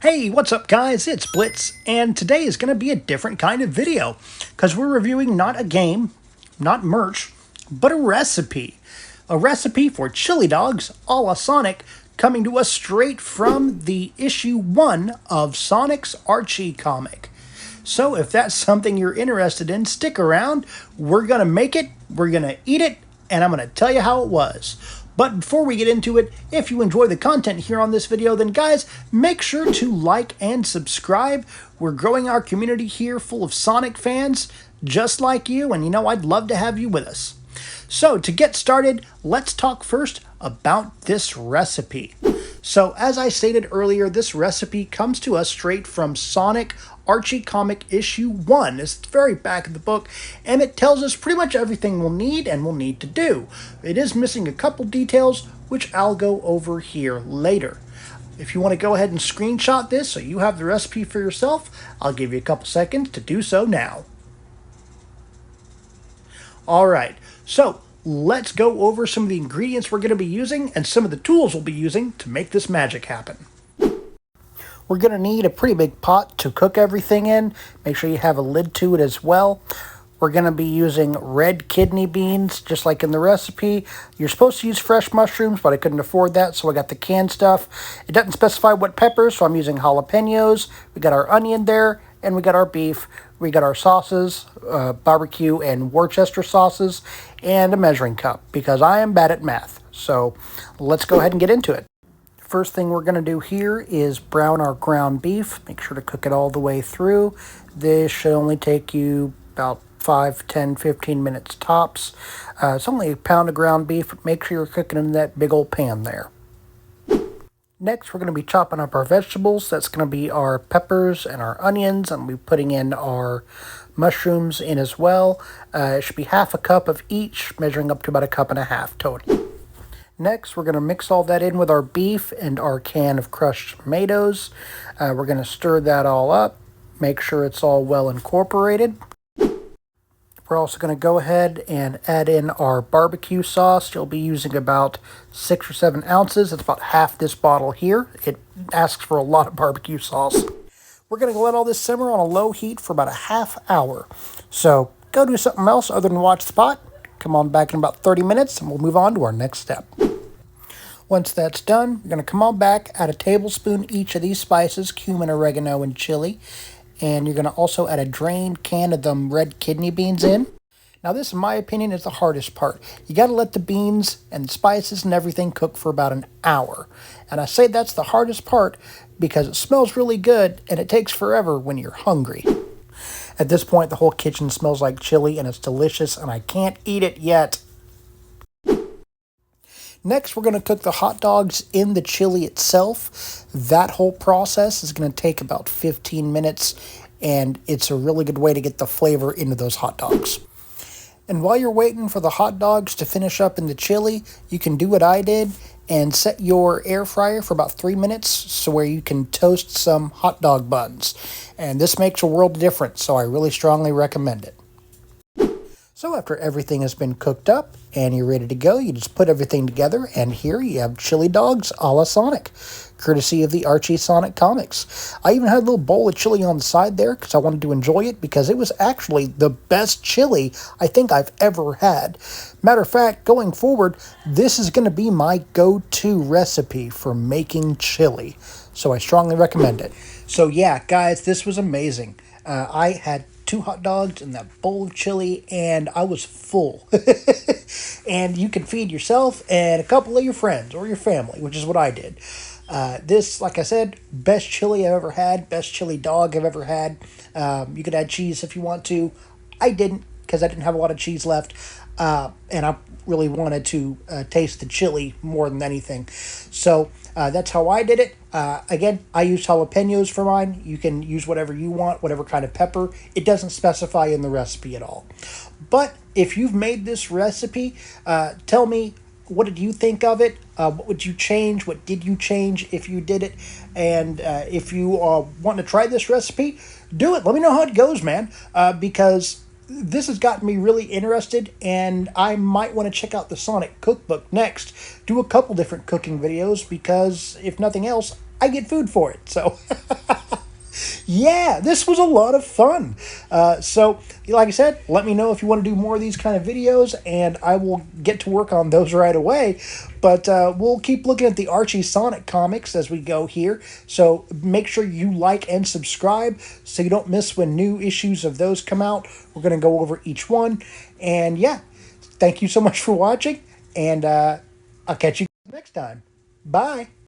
Hey, what's up guys? It's Blitz, and today is going to be a different kind of video, because we're reviewing not a game, not merch, but a recipe. A recipe for chili dogs a la Sonic, coming to us straight from the issue 1 of Sonic's Archie comic. So if that's something you're interested in, stick around. We're going to make it, we're going to eat it, and I'm going to tell you how it was. But before we get into it, if you enjoy the content here on this video, then guys, make sure to like and subscribe. We're growing our community here full of Sonic fans, just like you, and I'd love to have you with us. So to get started, let's talk first about this recipe. So as I stated earlier, this recipe comes to us straight from Sonic Archie comic issue 1. It's the very back of the book, and it tells us pretty much everything we'll need and we'll need to do. It is missing a couple details, which I'll go over here later. If you want to go ahead and screenshot this so you have the recipe for yourself, I'll give you a couple seconds to do so now. Alright, so let's go over some of the ingredients we're going to be using and some of the tools we'll be using to make this magic happen. We're going to need a pretty big pot to cook everything in. Make sure you have a lid to it as well. We're going to be using red kidney beans, just like in the recipe. You're supposed to use fresh mushrooms, but I couldn't afford that, so I got the canned stuff. It doesn't specify what peppers, so I'm using jalapenos. We got our onion there, and we got our beef. We got our sauces, barbecue and Worcester sauces, and a measuring cup, because I am bad at math. So let's go ahead and get into it. First thing we're going to do here is brown our ground beef. Make sure to cook it all the way through. This should only take you about 5, 10, 15 minutes tops. It's only a pound of ground beef, but make sure you're cooking in that big old pan there. Next, we're going to be chopping up our vegetables. That's going to be our peppers and our onions, and we'll be putting in our mushrooms in as well. It should be half a cup of each, measuring up to about 1.5 cups total. Next, we're going to mix all that in with our beef and our can of crushed tomatoes. We're going to stir that all up, make sure it's all well incorporated. We're also going to go ahead and add in our barbecue sauce. You'll be using about 6 or 7 ounces. It's about half this bottle here. It asks for a lot of barbecue sauce. We're going to let all this simmer on a low heat for about a half hour. So go do something else other than watch the pot. Come on back in about 30 minutes and we'll move on to our next step. Once that's done, you're going to come on back, add a tablespoon each of these spices, cumin, oregano, and chili. And you're going to also add a drained can of them red kidney beans in. Now this, in my opinion, is the hardest part. You got to let the beans and the spices and everything cook for about an hour. And I say that's the hardest part because it smells really good and it takes forever when you're hungry. At this point, the whole kitchen smells like chili and it's delicious and I can't eat it yet. Next, we're going to cook the hot dogs in the chili itself. That whole process is going to take about 15 minutes, and it's a really good way to get the flavor into those hot dogs. And while you're waiting for the hot dogs to finish up in the chili, you can do what I did and set your air fryer for about 3 minutes so where you can toast some hot dog buns. And this makes a world of difference, so I really strongly recommend it. So after everything has been cooked up and you're ready to go, you just put everything together, and here you have chili dogs a la Sonic, courtesy of the Archie Sonic comics. I even had a little bowl of chili on the side there because I wanted to enjoy it because it was actually the best chili I think I've ever had. Matter of fact, going forward, this is going to be my go-to recipe for making chili, so I strongly recommend it. So yeah, guys, this was amazing. I had 2 hot dogs and that bowl of chili, and I was full. And you can feed yourself and a couple of your friends or your family, which is what I did. This, like I said, best chili I've ever had, best chili dog I've ever had. You could add cheese if you want to. I didn't because I didn't have a lot of cheese left, and I really wanted to taste the chili more than anything. So that's how I did it. Again, I used jalapenos for mine. You can use whatever you want, whatever kind of pepper. It doesn't specify in the recipe at all. But if you've made this recipe, tell me, what did you think of it? What would you change? What did you change if you did it? And if you want to try this recipe, do it. Let me know how it goes, man, because this has gotten me really interested, and I might want to check out the Sonic cookbook next. Do a couple different cooking videos because, if nothing else, I get food for it. So yeah, this was a lot of fun. So, like I said, let me know if you want to do more of these kind of videos, and I will get to work on those right away. But we'll keep looking at the Archie Sonic comics as we go here. So make sure you like and subscribe so you don't miss when new issues of those come out. We're going to go over each one. And yeah, thank you so much for watching, and I'll catch you next time. Bye.